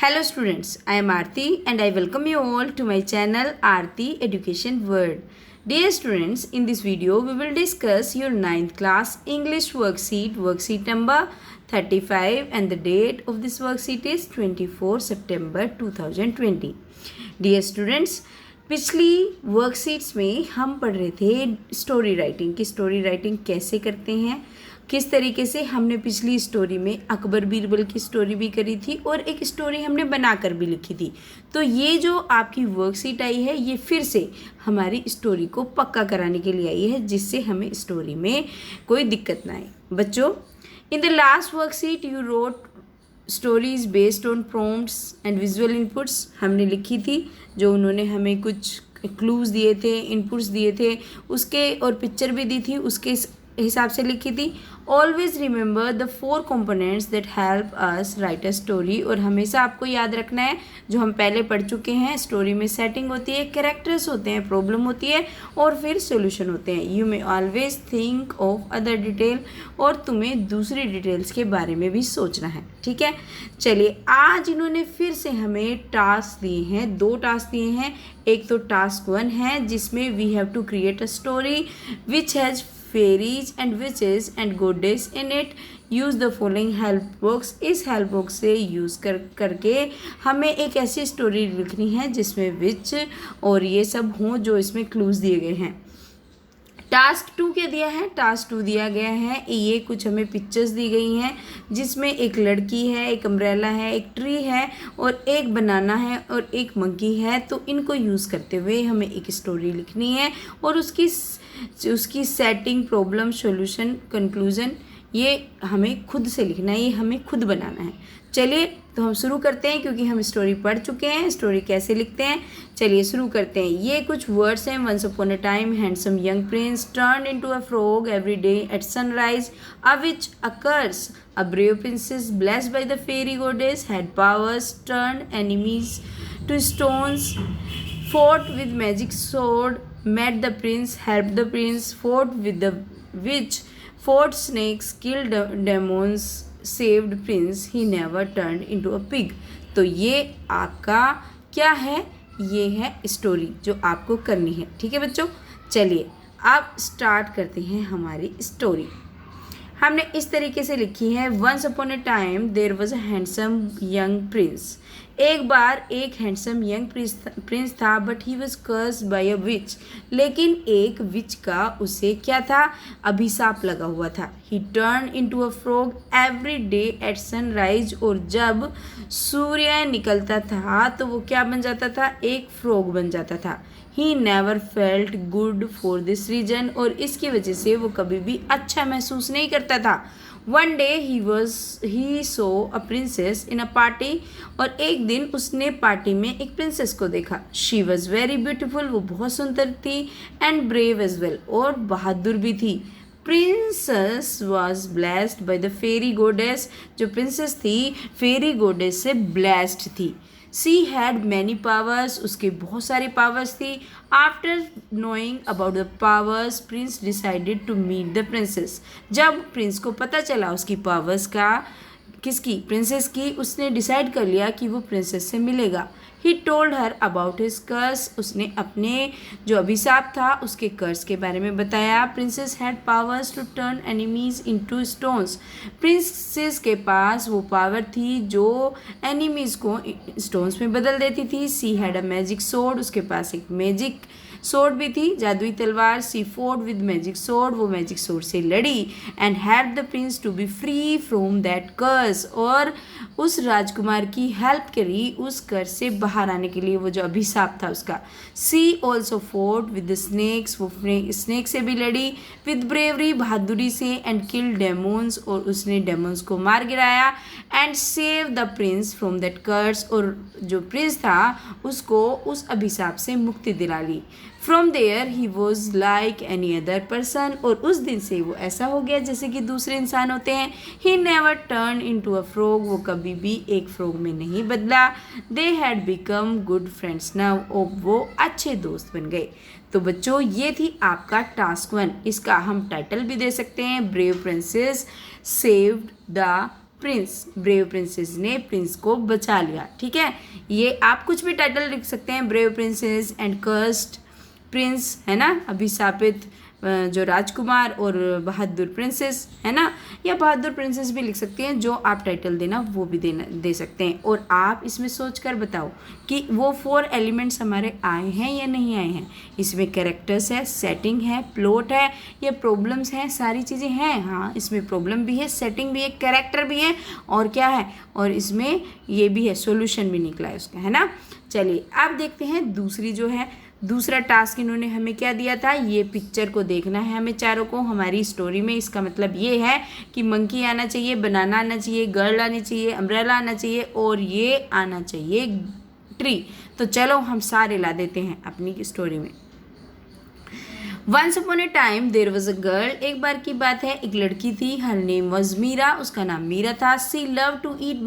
Hello students, I am Aarti and I welcome you all to my channel Aarti Education World. Dear students, in this video we will discuss your 9th class English worksheet number 35 and the date of this worksheet is 24 September 2020. Dear students, पिछली worksheets में हम पढ़ रहे थे story writing की story writing कैसे करते हैं, किस तरीके से हमने पिछली स्टोरी में अकबर बीरबल की स्टोरी भी करी थी और एक स्टोरी हमने बनाकर भी लिखी थी। तो ये जो आपकी वर्कशीट आई है ये फिर से हमारी स्टोरी को पक्का कराने के लिए आई है, जिससे हमें स्टोरी में कोई दिक्कत ना आए। बच्चों, in the last worksheet you wrote stories based on prompts and visual inputs. हमने लिखी थी, जो उन्होंने हमें कुछ क्लूज़ दिए थे, इनपुट्स दिए थे उसके, और पिक्चर भी दी थी, उसके हिसाब से लिखी थी। Always remember the 4 components that help us right a story. और हमेशा आपको याद रखना है जो हम पहले पढ़ चुके हैं, स्टोरी में सेटिंग होती है, कैरेक्टर्स होते हैं, प्रॉब्लम होती है और फिर सॉल्यूशन होते हैं। You may always think of other detail, और तुम्हें दूसरी डिटेल्स के बारे में भी सोचना है। ठीक है, चलिए आज इन्होंने फिर से हमें टास्क दिए हैं, 2 टास्क दिए हैं। एक तो टास्क 1 है जिसमें we have to create a story which has fairies and witches and goddess in it. Use the following help box. इस हेल्प बॉक्स से यूज़ करके हमें एक ऐसी स्टोरी लिखनी है जिसमें विच और ये सब हों जो इसमें क्लूज़ दिए गए हैं। टास्क 2 क्या दिया है? टास्क 2 दिया गया है, ये कुछ हमें पिक्चर्स दी गई हैं जिसमें एक लड़की है, एक अम्ब्रेला है, एक ट्री है और एक बनाना है और एक मंकी है। तो इनको यूज़ करते हुए हमें एक स्टोरी लिखनी है और उसकी सेटिंग, प्रॉब्लम, सॉल्यूशन, कंक्लूजन ये हमें खुद से लिखना है, ये हमें खुद बनाना है। चलिए तो हम शुरू करते हैं, क्योंकि हम स्टोरी पढ़ चुके हैं स्टोरी कैसे लिखते हैं। चलिए शुरू करते हैं। ये कुछ वर्ड्स हैं। Once upon a time handsome young prince turn into a frog every day at sunrise a witch occurs a brave princess blessed by the fairy goddess had powers turn enemies to stones fought with magic sword, met the prince, helped the prince, fought with the witch, fought snakes, killed demons, saved prince, he never turned into a pig। तो ये आपका क्या है? ये है story जो आपको करनी है। ठीक है बच्चों, चलिए अब स्टार्ट करते हैं हमारी स्टोरी। हमने इस तरीके से लिखी है। Once upon a time there was a handsome young prince. एक बार एक हैंडसम यंग प्रिंस था, but he was cursed by a witch. लेकिन एक विच का उसे क्या था? अभिशाप लगा हुआ था। ही turn into a frog every day at sunrise. और जब सूर्य निकलता था तो वो क्या बन जाता था? एक फ्रॉग बन जाता था। He never felt good for this reason. और इसकी वजह से वो कभी भी अच्छा महसूस नहीं करता था। One day he so a princess in a party. और एक दिन उसने पार्टी में एक प्रिंसेस को देखा। शी वॉज वेरी ब्यूटिफुल, वो बहुत सुंदर थी, एंड ब्रेव एज वेल, और बहादुर भी थी। Princess was blessed by the fairy goddess. जो प्रिंसेस थी फेरी गोडेस से ब्लेस्ड थी। सी हैड मैनी पावर्स, उसके बहुत सारी पावर्स थी। After knowing about the powers prince decided to meet the princess. जब प्रिंस को पता चला उसकी पावर्स का, किसकी? प्रिंसेस की, उसने डिसाइड कर लिया कि वो प्रिंसेस से मिलेगा। He told her about his curse. उसने अपने जो अभिशाप था उसके कर्स के बारे में बताया। Princess had powers to turn enemies into stones. Princess के पास वो पावर थी जो एनिमीज को स्टोन्स में बदल देती थी। She had a magic sword. उसके पास एक मैजिक सोर्ड भी थी, जादुई तलवार। She fought with magic sword. वो मैजिक सोर्ड से लड़ी। And help the prince to be free from that curse. और उस राजकुमार की हेल्प करी उस कर्स से बाहर आने के लिए, वो जो अभिशाप था उसका। She also fought with the snakes. वो स्नेक से भी लड़ी। विद ब्रेवरी, बहादुरी से। And kill demons. और उसने डेमोन्स को मार गिराया। And save the prince from that curse. और जो प्रिंस था उसको उस अभिशाप से मुक्ति दिला ली। From there he was like any other person. और उस दिन से वो ऐसा हो गया जैसे कि दूसरे इंसान होते हैं। He never turn into a frog. वो कभी भी एक फ्रॉग में नहीं बदला। They had become good friends now. वो अच्छे दोस्त बन गए। तो बच्चों ये थी आपका टास्क 1। इसका हम टाइटल भी दे सकते हैं, brave princess saved the Prince, brave princess ने प्रिंस को बचा लिया। ठीक है, ये आप कुछ भी टाइटल लिख सकते हैं, brave princess and cursed Prince, है ना, अभिशापित जो राजकुमार, और बहादुर प्रिंसेस, है ना, या बहादुर प्रिंसेस भी लिख सकते हैं, जो आप टाइटल देना वो भी दे सकते हैं। और आप इसमें सोच कर बताओ कि वो 4 एलिमेंट्स हमारे आए हैं या नहीं आए हैं। इसमें कैरेक्टर्स है, सेटिंग है, प्लॉट है, या प्रॉब्लम्स हैं, सारी चीज़ें हैं। हाँ, इसमें प्रॉब्लम भी है, सेटिंग भी है, कैरेक्टर भी है, और क्या है, और इसमें ये भी है, सॉल्यूशन भी निकला है उसका, है ना। चलिए अब देखते हैं दूसरी जो है, दूसरा टास्क इन्होंने हमें क्या दिया था, ये पिक्चर को देखना है हमें चारों को हमारी स्टोरी में। इसका मतलब ये है कि मंकी आना चाहिए, बनाना आना चाहिए, गर्ल आनी चाहिए, अम्ब्रेला आना चाहिए, और ये आना चाहिए ट्री। तो चलो हम सारे ला देते हैं अपनी स्टोरी में। Once upon a time there was a girl, एक बार की बात है, एक लड़की थी, हर नेम वॉज मीरा, उसका नाम मीरा था। सी लव टू ईट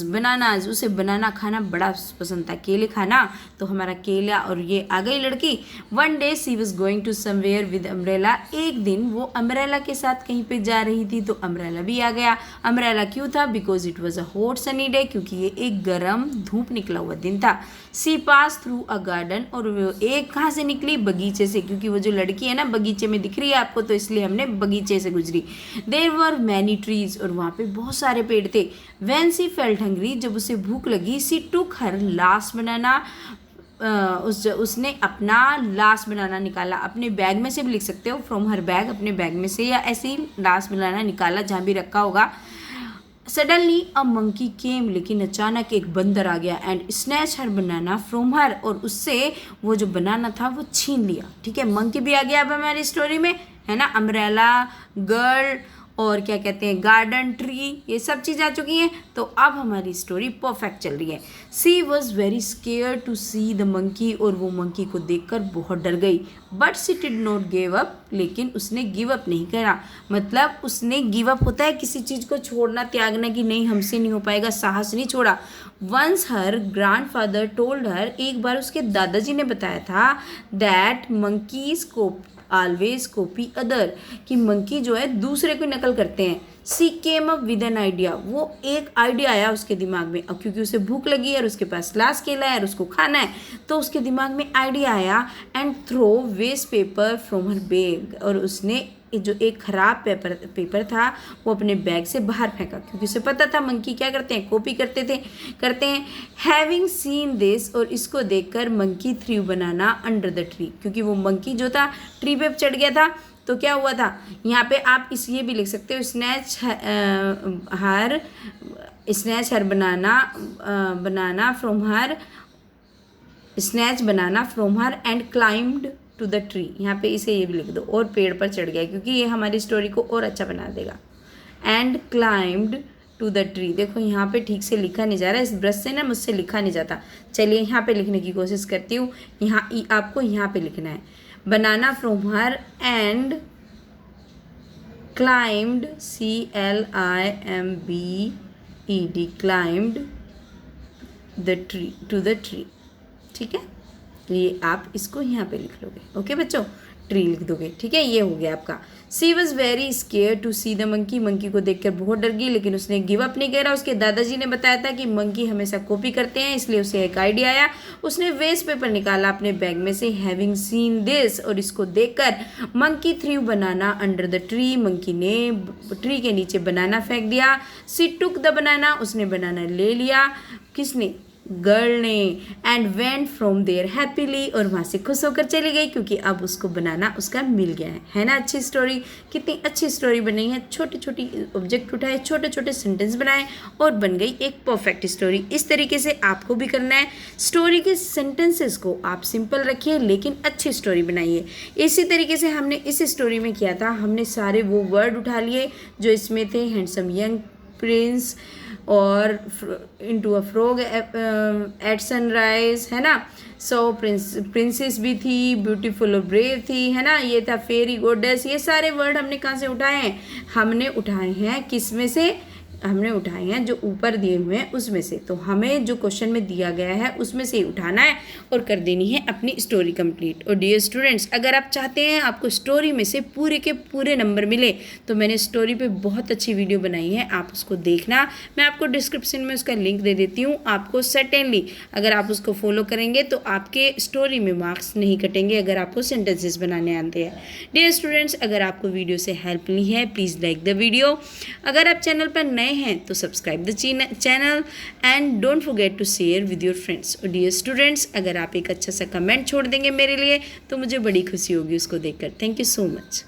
बनानाज, उसे बनाना खाना बड़ा पसंद था, केले खाना। तो हमारा केला, और ये आ गई लड़की। One day she was going to somewhere with umbrella, एक दिन वो अम्ब्रेला के साथ कहीं पे जा रही थी, तो अम्ब्रेला भी आ गया। अम्ब्रेला क्यों था, because it was a hot sunny day, क्योंकि ये एक गर्म धूप निकला हुआ दिन था। सी पास थ्रू अ गार्डन, और वो एक कहाँ से निकली, बगीचे से, क्योंकि वो जो लड़की है ना बगीचे में दिख रही है आपको, तो इसलिए हमने बगीचे से गुजरी। देयर वर मैनी ट्रीज, और वहाँ पे बहुत सारे पेड़ थे। व्हेन सी फेल्ट हंग्री, जब उसे भूख लगी, सी टुक हर लास्ट बनाना, उसने अपना लास्ट बनाना निकाला, अपने बैग में से भी लिख सकते हो, फ्रॉम हर बैग, अपने बैग में से, या ऐसे ही लास्ट बनाना निकाला जहाँ भी रखा होगा। सडनली अ मंकी केम, लेकिन अचानक एक बंदर आ गया, and snatch her banana from हर, और उससे वो जो बनाना था वो छीन लिया। ठीक है, मंकी भी आ गया अब हमारी स्टोरी में, है ना। अम्ब्रेला, गर्ल, और क्या कहते हैं, गार्डन, ट्री, ये सब चीज़ आ चुकी हैं। तो अब हमारी स्टोरी परफेक्ट चल रही है। She was very scare to see the monkey, और वो मंकी को देखकर बहुत डर गई। But she did not give up, लेकिन उसने गिव अप नहीं करा। मतलब उसने गिव अप होता है किसी चीज़ को छोड़ना, त्यागना, कि नहीं हमसे नहीं हो पाएगा, साहस नहीं छोड़ा। Once her grandfather told her, एक बार उसके दादाजी ने बताया था, दैट मंकीज को ऑलवेज कॉपी अदर, कि मंकी जो है दूसरे की नकल करते हैं। She came up with an idea, वो एक आइडिया आया उसके दिमाग में, अब क्योंकि उसे भूख लगी है और उसके पास लास्ट केला है और उसको खाना है, तो उसके दिमाग में आइडिया आया। And throw waste paper from her bag, और उसने जो एक खराब पेपर था वो अपने बैग से बाहर फेंका, क्योंकि उसे पता था मंकी क्या करते हैं, कॉपी करते हैं। हैविंग सीन दिस, और इसको देखकर monkey through banana under the tree, क्योंकि वो मंकी जो था ट्री पे चढ़ गया था। तो क्या हुआ था, यहाँ पे आप ये भी लिख सकते हो, snatch her banana from her and climbed to the tree. यहाँ पे इसे ये भी लिख दो, और पेड़ पर चढ़ गया, क्योंकि ये हमारी स्टोरी को और अच्छा बना देगा। And climbed to the tree, देखो यहाँ पे ठीक से लिखा नहीं जा रहा है, इस ब्रश से ना मुझसे लिखा नहीं जाता। चलिए यहाँ पे लिखने की कोशिश करती हूँ। यहाँ आपको यहाँ पे लिखना है, banana from her and climbed, CLIMBED, climbed to the tree. ठीक है, ये आप इसको यहाँ पे लिख लोगे। ओके बच्चों, ट्री लिख दोगे। ठीक है, ये हो गया आपका। She was very scare to see the monkey, monkey को देखकर बहुत डर गई, लेकिन उसने गिव अप नहीं करा। उसके दादाजी ने बताया था कि मंकी हमेशा कॉपी करते हैं, इसलिए उसे एक आइडिया आया। उसने वेस्ट पेपर निकाला अपने बैग में से, हैविंग सीन दिस, और इसको देखकर monkey through banana under the tree, monkey ने ट्री के नीचे बनाना फेंक दिया। सी टुक द बनाना, उसने बनाना ले लिया। किसने, गर्ल ने। And went from there happily, और वहाँ से खुश होकर चली गई, क्योंकि अब उसको बनाना उसका मिल गया है ना। अच्छी स्टोरी, कितनी अच्छी स्टोरी बनी है। छोटी छोटी ऑब्जेक्ट उठाए, छोटे छोटे सेंटेंस बनाए, और बन गई एक परफेक्ट स्टोरी। इस तरीके से आपको भी करना है। स्टोरी के सेंटेंसेस को आप सिंपल रखिए, लेकिन अच्छी स्टोरी बनाइए। इसी तरीके से हमने इस स्टोरी में किया था, हमने सारे वो वर्ड उठा लिए जो इसमें थे, हैंडसम यंग प्रिंस, और into a frog at sunrise, है ना। सो प्रिंसेस भी थी, ब्यूटीफुल और ब्रेव थी, है ना। ये था फेरी, गॉडेस। ये सारे वर्ड हमने कहाँ से उठाए हैं, हमने उठाए हैं किस में से, हमने उठाए हैं जो ऊपर दिए हुए हैं उसमें से। तो हमें जो क्वेश्चन में दिया गया है उसमें से उठाना है और कर देनी है अपनी स्टोरी कंप्लीट। और डियर स्टूडेंट्स, अगर आप चाहते हैं आपको स्टोरी में से पूरे के पूरे नंबर मिले तो मैंने स्टोरी पे बहुत अच्छी वीडियो बनाई है, आप उसको देखना। मैं आपको डिस्क्रिप्शन में उसका लिंक दे देती हूँ। आपको सर्टेनली अगर आप उसको फॉलो करेंगे तो आपके स्टोरी में मार्क्स नहीं कटेंगे अगर आपको सेंटेंसेस बनाने आते हैं। डियर स्टूडेंट्स, अगर आपको वीडियो से हेल्प मिली है प्लीज़ लाइक द वीडियो। अगर आप चैनल पर नए हैं तो subscribe the channel and don't forget to share with your friends. और डियर स्टूडेंट्स, अगर आप एक अच्छा सा कमेंट छोड़ देंगे मेरे लिए तो मुझे बड़ी खुशी होगी उसको देखकर। Thank you so much.